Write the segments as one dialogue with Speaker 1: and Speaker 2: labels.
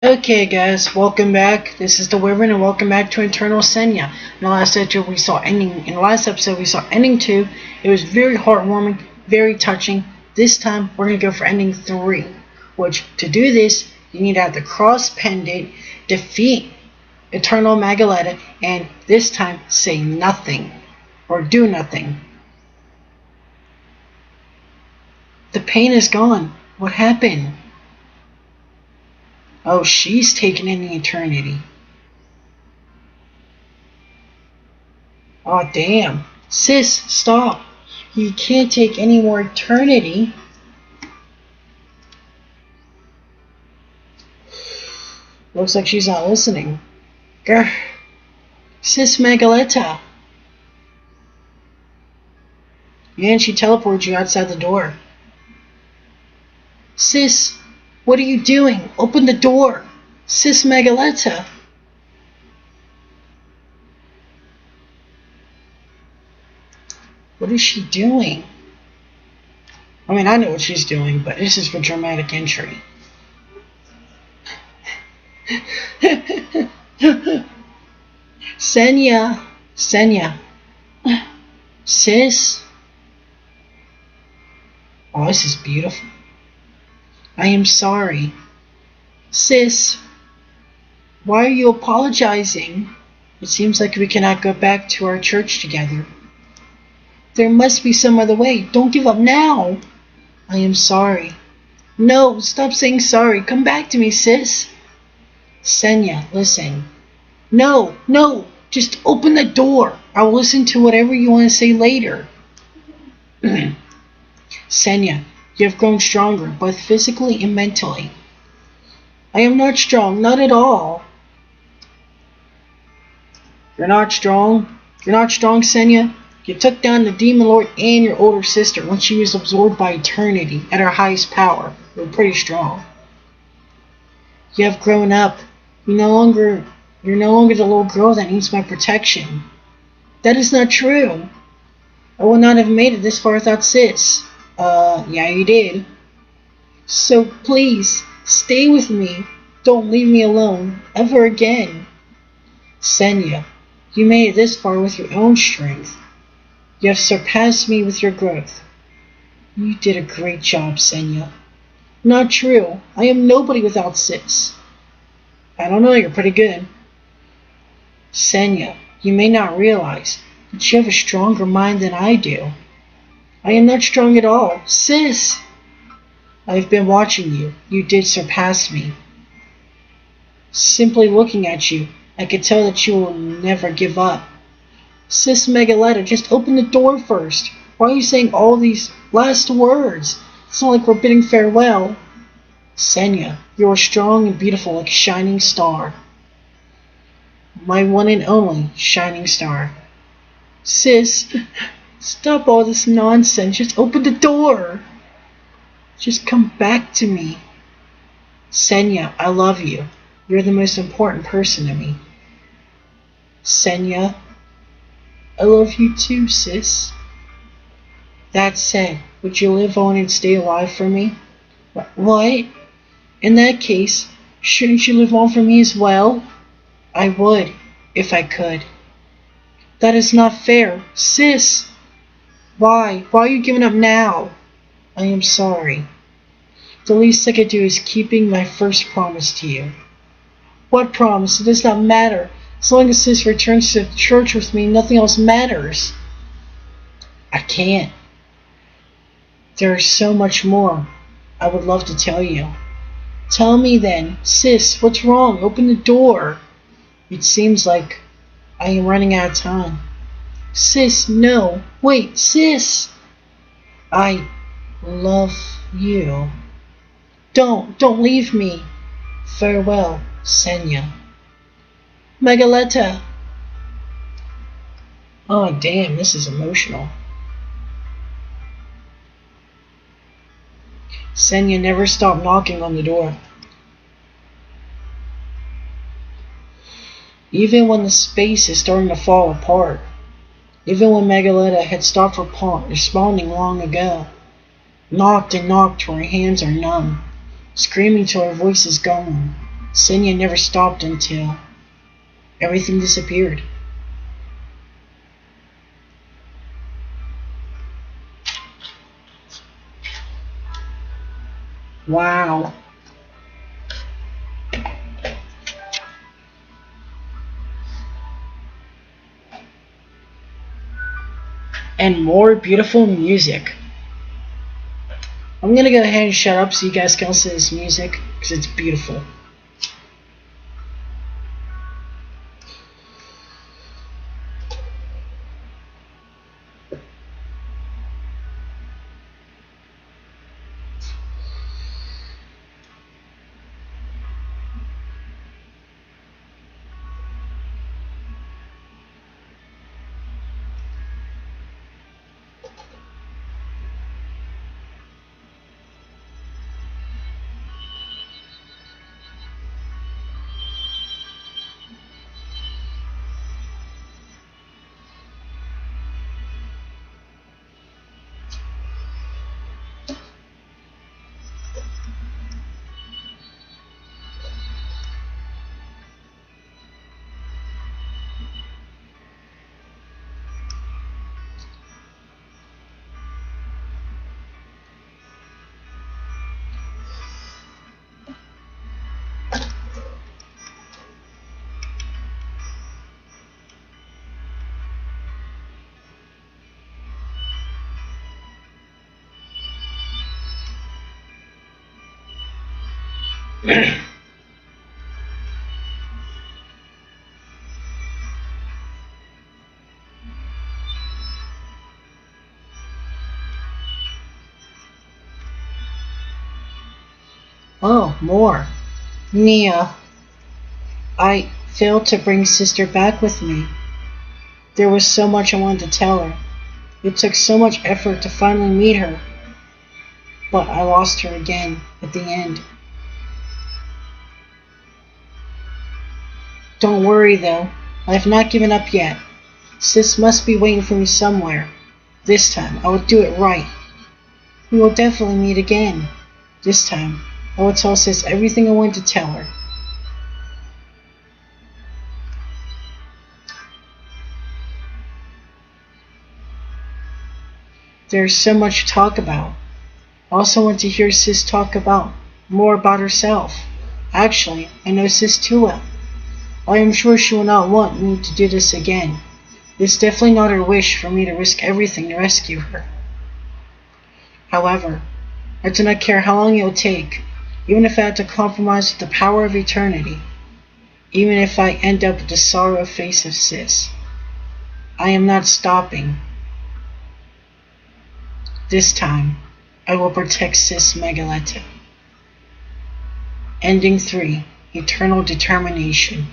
Speaker 1: Okay guys, welcome back. This is the Wyvern and welcome back to Eternal Senia. In the last episode we saw ending 2. It was very heartwarming, very touching. This time we're gonna go for ending 3. Which to do this you need to have the cross pendant, defeat Eternal Magaletta, and this time say nothing. Or do nothing. The pain is gone. What happened? Oh, she's taken in the eternity. Oh, damn. Sis, stop. You can't take any more eternity. Looks like she's not listening. Grr. Sis Magaletta. And she teleports you outside the door. Sis, what are you doing? Open the door! Sis Magaletta! What is she doing? I mean, I know what she's doing, but this is for dramatic entry. Senia! Senia! Sis! Oh, this is beautiful. I am sorry. Sis, why are you apologizing? It seems like we cannot go back to our church together. There must be some other way. Don't give up now. I am sorry. No, stop saying sorry. Come back to me, sis. Senia, listen. No, just open the door. I will listen to whatever you want to say later. Senia, you have grown stronger, both physically and mentally. I am not strong, not at all. You're not strong? You're not strong, Senia? You took down the Demon Lord and your older sister when she was absorbed by eternity at her highest power. You're pretty strong. You have grown up. You're no longer the little girl that needs my protection. That is not true. I would not have made it this far without Sis. Yeah, you did. So please, stay with me. Don't leave me alone, ever again. Senia, you made it this far with your own strength. You have surpassed me with your growth. You did a great job, Senia. Not true. I am nobody without Sis. I don't know, you're pretty good. Senia, you may not realize, but you have a stronger mind than I do. I am not strong at all. Sis! I've been watching you. You did surpass me. Simply looking at you, I could tell that you will never give up. Sis Magaletta, just open the door first. Why are you saying all these last words? It's not like we're bidding farewell. Senia, you are strong and beautiful like a shining star. My one and only shining star. Sis, stop all this nonsense. Just open the door. Just come back to me. Senia, I love you. You're the most important person to me. Senia, I love you too, sis. That said, would you live on and stay alive for me? What? In that case, shouldn't you live on for me as well? I would, if I could. That is not fair. Sis! Why? Why are you giving up now? I am sorry. The least I could do is keeping my first promise to you. What promise? It does not matter. As long as Sis returns to church with me, nothing else matters. I can't. There is so much more I would love to tell you. Tell me then. Sis, what's wrong? Open the door. It seems like I am running out of time. Sis, no. Wait, Sis! I love you. Don't leave me. Farewell, Senia. Magaletta. Oh damn, this is emotional. Senia never stopped knocking on the door. Even when the space is starting to fall apart. Even when Magaletta had stopped responding long ago. Knocked and knocked till her hands are numb. Screaming till her voice is gone. Senia never stopped until everything disappeared. Wow. And more beautiful music. I'm gonna go ahead and shut up so you guys can listen to this music because it's beautiful. Oh, more. Nia, I failed to bring sister back with me. There was so much I wanted to tell her. It took so much effort to finally meet her. But I lost her again at the end. Don't worry though, I have not given up yet. Sis must be waiting for me somewhere. This time, I will do it right. We will definitely meet again. This time, I will tell Sis everything I wanted to tell her. There's so much to talk about. I also want to hear Sis talk more about herself. Actually, I know Sis too well. I am sure she will not want me to do this again. It's definitely not her wish for me to risk everything to rescue her. However, I do not care how long it will take, even if I have to compromise with the power of eternity, even if I end up with the sorrow face of Sis. I am not stopping. This time, I will protect Sis Megaletta. Ending 3, Eternal Determination.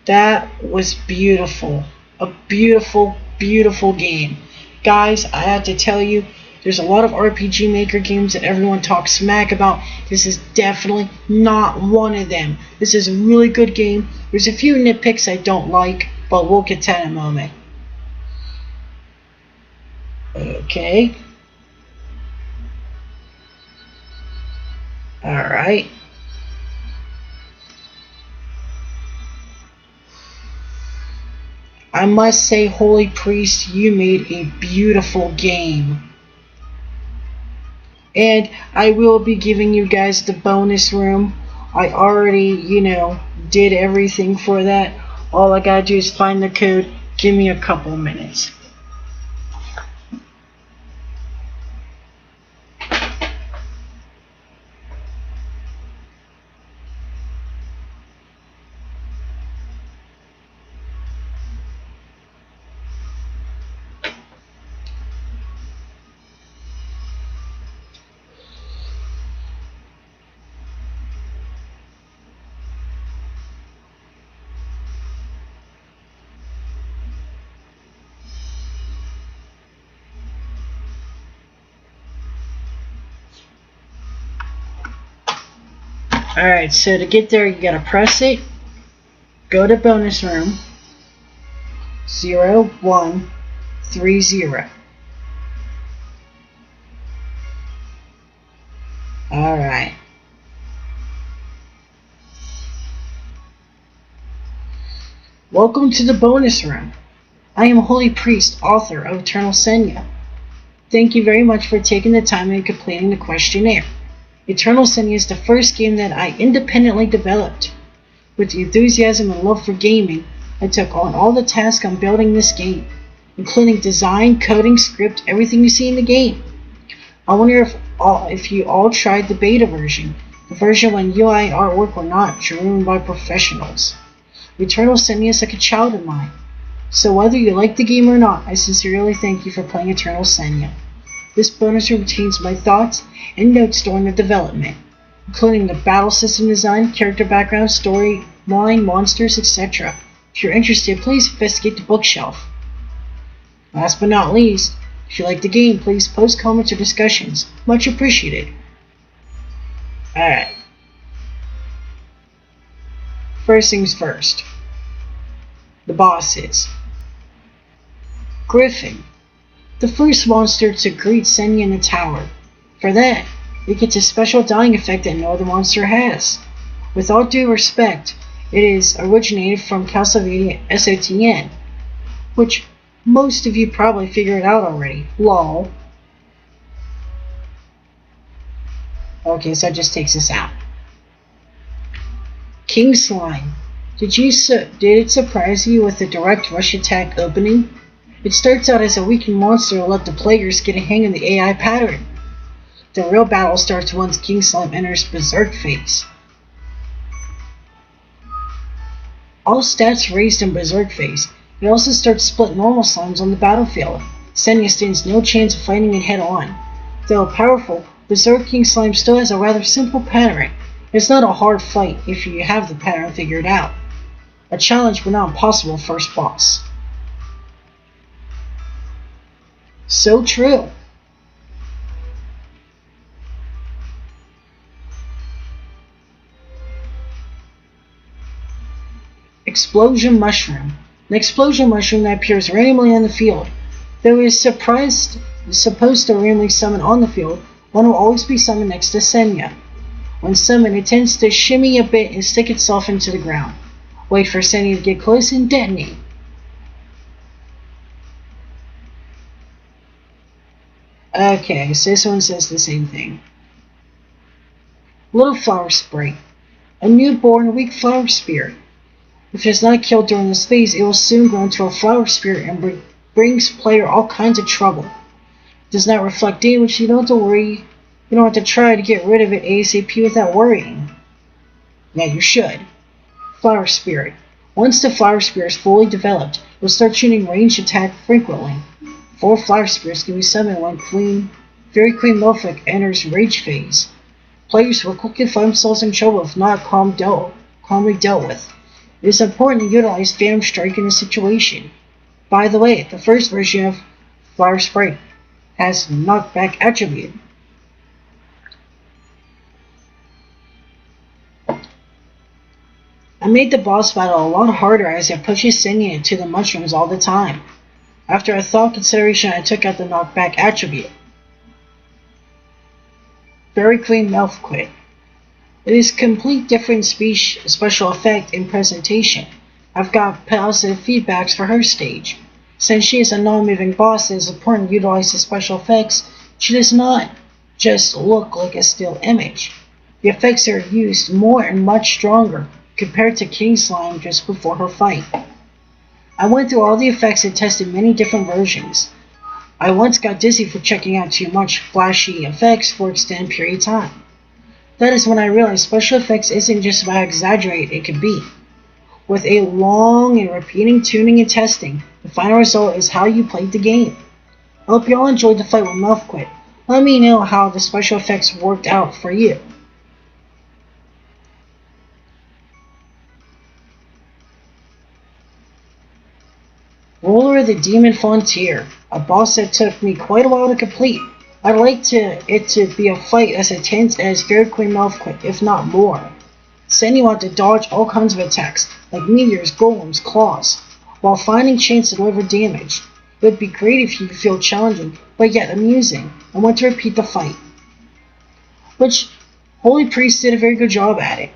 Speaker 1: That was beautiful. A beautiful, beautiful game. Guys, I have to tell you, there's a lot of RPG Maker games that everyone talks smack about. This is definitely not one of them. This is a really good game. There's a few nitpicks I don't like, but we'll get to that in a moment. Okay. Alright. I must say, Holy Priest, you made a beautiful game. And I will be giving you guys the bonus room. I already, did everything for that. All I gotta do is find the code. Give me a couple minutes. Alright, so to get there, you gotta press it, go to bonus room, 0130. Alright. Welcome to the bonus room. I am Holy Priest, author of Eternal Senia. Thank you very much for taking the time and completing the questionnaire. Eternal Senia is the first game that I independently developed. With the enthusiasm and love for gaming, I took on all the tasks on building this game, including design, coding, script, everything you see in the game. I wonder if you all tried the beta version, the version when UI artwork were not drawn by professionals. Eternal Senia is like a child of mine. So whether you like the game or not, I sincerely thank you for playing Eternal Senia. This bonus room contains my thoughts and notes during the development, including the battle system design, character background, storyline, monsters, etc. If you're interested, please investigate the bookshelf. Last but not least, if you like the game, please post comments or discussions. Much appreciated. Alright. First things first. The bosses. Griffin, the first monster to greet Senia in the tower. For that, it gets a special dying effect that no other monster has. With all due respect, it is originated from Castlevania SOTN, which most of you probably figured out already. Lol. Okay, so that just takes us out. King Slime. Did it surprise you with the direct rush attack opening? It starts out as a weakened monster to let the players get a hang of the AI pattern. The real battle starts once King Slime enters Berserk phase. All stats raised in Berserk phase. It also starts to split normal slimes on the battlefield. Senia stands no chance of fighting it head on. Though powerful, Berserk King Slime still has a rather simple pattern. It's not a hard fight if you have the pattern figured out. A challenge but not impossible first boss. So true. Explosion Mushroom. An explosion mushroom that appears randomly on the field. Though it is supposed to randomly summon on the field, one will always be summoned next to Senia. When summoned, it tends to shimmy a bit and stick itself into the ground. Wait for Senia to get close and detonate. Okay, so this one says the same thing. Little Flower Sprite. A newborn weak flower spirit. If it is not killed during this phase, it will soon grow into a flower spirit and brings player all kinds of trouble. It does not reflect damage, you don't have to worry. You don't have to try to get rid of it ASAP without worrying. Yeah, you should. Flower Spirit. Once the Flower Spirit is fully developed, it will start shooting ranged attack frequently. 4 Flower Spirits can be summoned when Fairy Queen Milfic enters Rage phase. Players will quickly find themselves in trouble if not calmly dealt with. It is important to utilize Phantom Strike in this situation. By the way, the first version of Flower Sprite has knockback attribute. I made the boss battle a lot harder as I pushes Senia into the mushrooms all the time. After a thought consideration, I took out the knockback attribute. Fairy Queen Melfquit. It is a complete different special effect in presentation. I've got positive feedbacks for her stage. Since she is a non-moving boss, it is important to utilize the special effects. She does not just look like a still image. The effects are used more and much stronger compared to King Slime just before her fight. I went through all the effects and tested many different versions. I once got dizzy for checking out too much flashy effects for an extended period of time. That is when I realized special effects isn't just about how exaggerated it can be. With a long and repeating tuning and testing, the final result is how you played the game. I hope you all enjoyed the fight with Melfquit. Let me know how the special effects worked out for you. Ruler of the Demon Frontier, a boss that took me quite a while to complete. I'd like it to be a fight as intense as Fairy Queen Melfquit, if not more. Senia want to dodge all kinds of attacks, like meteors, golems, claws, while finding chance to deliver damage. It would be great if you could feel challenging, but yet amusing, and want to repeat the fight. Which, Holy Priest did a very good job at it.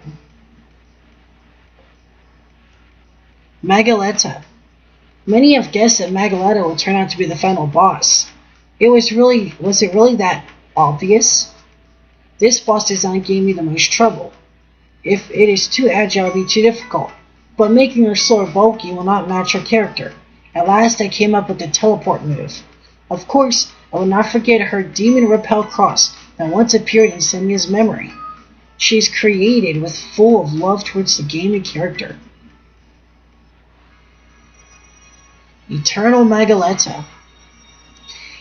Speaker 1: Magaleta. Many have guessed that Magaleta would turn out to be the final boss. Was it really that obvious? This boss design gave me the most trouble. If it is too agile, it'll be too difficult. But making her slow or bulky will not match her character. At last I came up with the teleport move. Of course, I will not forget her demon repel cross that once appeared in Senia's memory. She is created with full of love towards the game and character. Eternal Magaleta.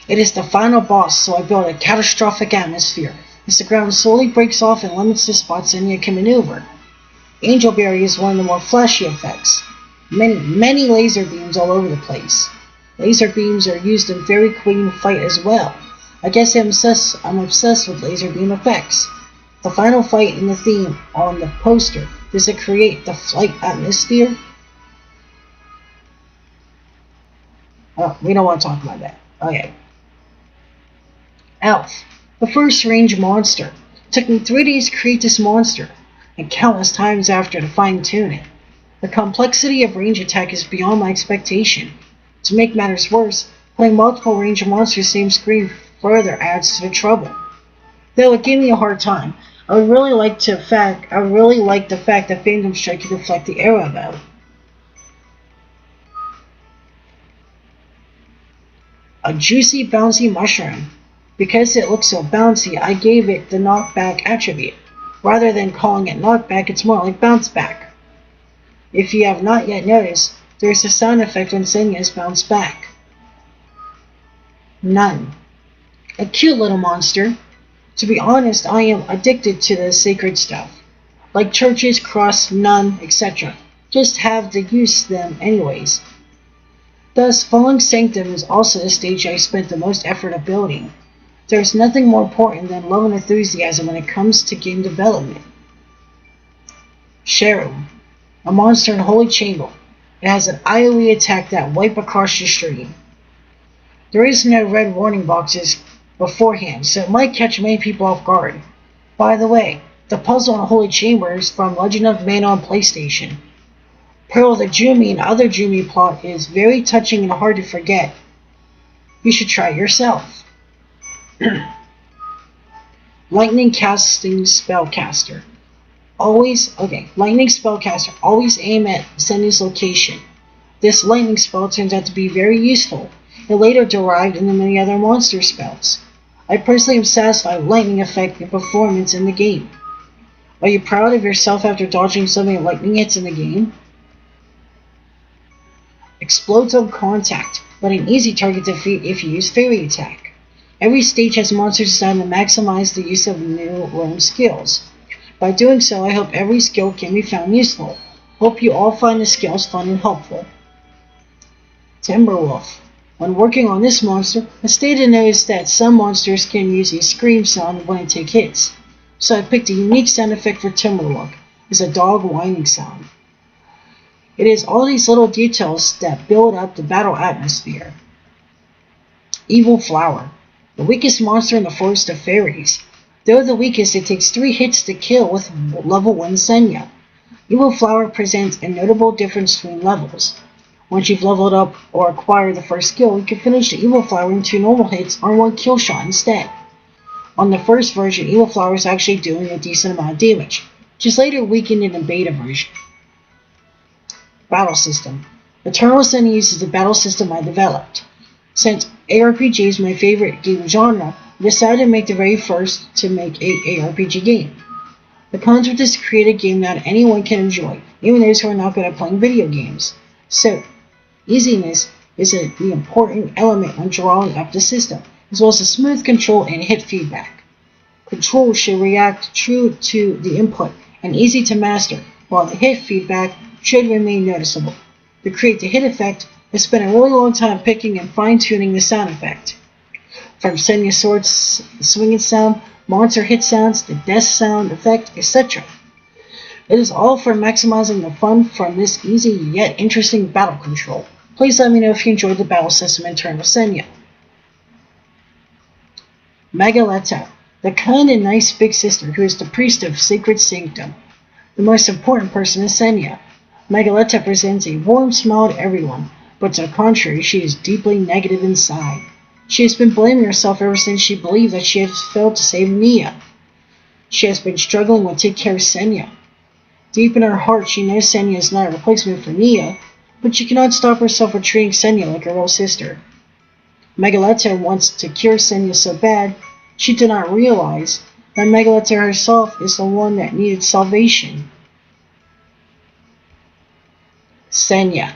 Speaker 1: It is the final boss, so I built a catastrophic atmosphere as the ground slowly breaks off and limits the spots Senia can maneuver. Angel Berry is one of the more flashy effects. Many laser beams all over the place. Laser beams are used in Fairy Queen fight as well. I guess I'm obsessed with laser beam effects. The final fight in the theme on the poster, does it create the flight atmosphere? Oh, we don't want to talk about that. Okay. Elf, the first range monster. It took me 3 days to create this monster, and countless times after to fine-tune it. The complexity of range attack is beyond my expectation. To make matters worse, playing multiple range monsters same screen further adds to the trouble. Though it gave me a hard time, I would really like the fact that Phantom Strike could reflect the era though. A juicy, bouncy mushroom. Because it looks so bouncy, I gave it the knockback attribute. Rather than calling it knockback, it's more like bounce back. If you have not yet noticed, there is a sound effect when Senia is bounced back. Nun. A cute little monster. To be honest, I am addicted to the sacred stuff. Like churches, cross, nun, etc. Just have to use them anyways. Thus, Falling Sanctum is also the stage I spent the most effort building. There is nothing more important than love and enthusiasm when it comes to game development. Cheryl, a monster in Holy Chamber. It has an AoE attack that wipe across your stream. There is no red warning boxes beforehand, so it might catch many people off guard. By the way, the puzzle in Holy Chamber is from Legend of Mana on PlayStation. Pearl the Jumi and other Jumi plot is very touching and hard to forget. You should try it yourself. Lightning Casting Spellcaster. Lightning Spellcaster. Always aim at Senia's location. This lightning spell turns out to be very useful. It later derived into many other monster spells. I personally am satisfied with lightning effect and performance in the game. Are you proud of yourself after dodging so many lightning hits in the game? Explodes on contact, but an easy target to defeat if you use Fairy Attack. Every stage has monsters designed to maximize the use of new learned skills. By doing so, I hope every skill can be found useful. Hope you all find the skills fun and helpful. Timberwolf. When working on this monster, I stayed to notice that some monsters can use a scream sound when they take hits. So I picked a unique sound effect for Timberwolf. It's a dog whining sound. It is all these little details that build up the battle atmosphere. Evil Flower. The weakest monster in the Forest of Fairies. Though the weakest, it takes 3 hits to kill with level 1 Senia. Evil Flower presents a notable difference between levels. Once you've leveled up or acquired the first skill, you can finish the Evil Flower in 2 normal hits or 1 kill shot instead. On the first version, Evil Flower is actually doing a decent amount of damage, which is later weakened in the beta version. Battle System. Eternal Senia uses the battle system I developed. Since ARPG is my favorite game genre, I decided to make the very first to make a ARPG game. The concept is to create a game that anyone can enjoy, even those who are not good at playing video games. So, easiness is the important element when drawing up the system, as well as the smooth control and hit feedback. Control should react true to the input and easy to master, while the hit feedback should remain noticeable. To create the hit effect, I spent a really long time picking and fine-tuning the sound effect. From Senia sword swinging sound, monster hit sounds, the death sound effect, etc. It is all for maximizing the fun from this easy yet interesting battle control. Please let me know if you enjoyed the battle system in Eternal Senia. Magaleta, the kind and nice big sister who is the priest of Sacred Sanctum. The most important person is Senia. Megaletta presents a warm smile to everyone, but to the contrary, she is deeply negative inside. She has been blaming herself ever since she believed that she had failed to save Nia. She has been struggling to take care of Senia. Deep in her heart, she knows Senia is not a replacement for Nia, but she cannot stop herself from treating Senia like her real sister. Megaletta wants to cure Senia so bad, she did not realize that Megaletta herself is the one that needed salvation. Senia.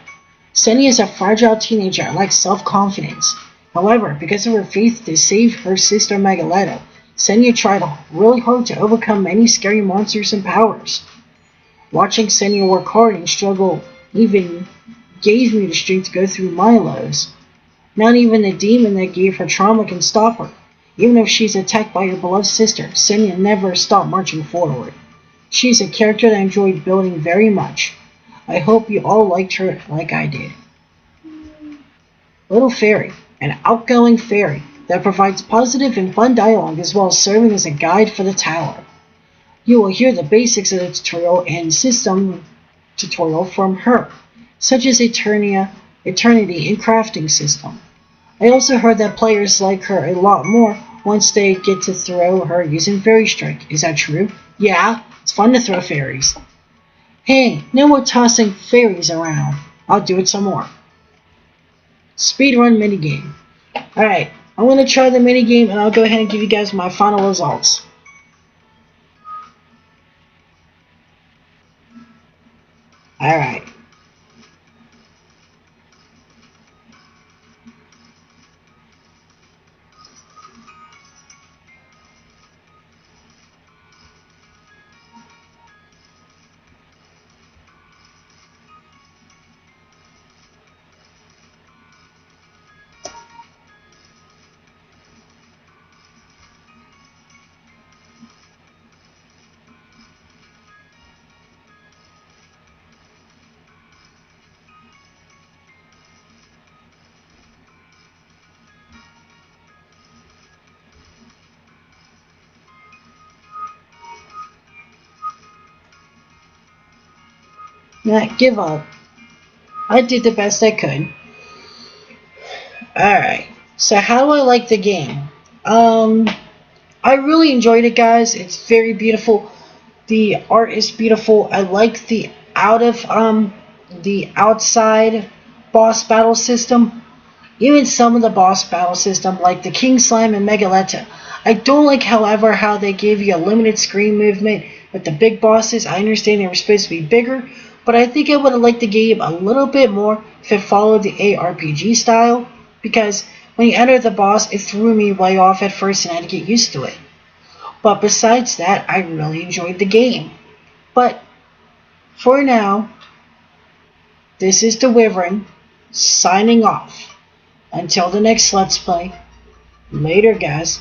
Speaker 1: Senia is a fragile teenager and lacks self-confidence. However, because of her faith to save her sister Megaletta, Senia tried really hard to overcome many scary monsters and powers. Watching Senia work hard and struggle even gave me the strength to go through my lows. Not even the demon that gave her trauma can stop her. Even if she's attacked by her beloved sister, Senia never stopped marching forward. She's a character that I enjoyed building very much. I hope you all liked her like I did. Little Fairy, an outgoing fairy that provides positive and fun dialogue as well as serving as a guide for the tower. You will hear the basics of the tutorial and system tutorial from her, such as Eternity and crafting system. I also heard that players like her a lot more once they get to throw her using Fairy Strike. Is that true? Yeah, it's fun to throw fairies. Hey, no more tossing fairies around. I'll do it some more. Speedrun minigame. Alright, I'm going to try the minigame and I'll go ahead and give you guys my final results. Alright. Not give up. I did the best I could. Alright, so how do I like the game? I really enjoyed it, guys. It's very beautiful. The art is beautiful. I like the outside boss battle system. Even some of the boss battle system, like the King Slime and Megaletta. I don't like, however, how they gave you a limited screen movement with the big bosses. I understand they were supposed to be bigger, but I think I would have liked the game a little bit more if it followed the ARPG style, because when you enter the boss, it threw me way off at first and I had to get used to it. But besides that, I really enjoyed the game. But for now, this is the Wyvern signing off. Until the next Let's Play. Later, guys.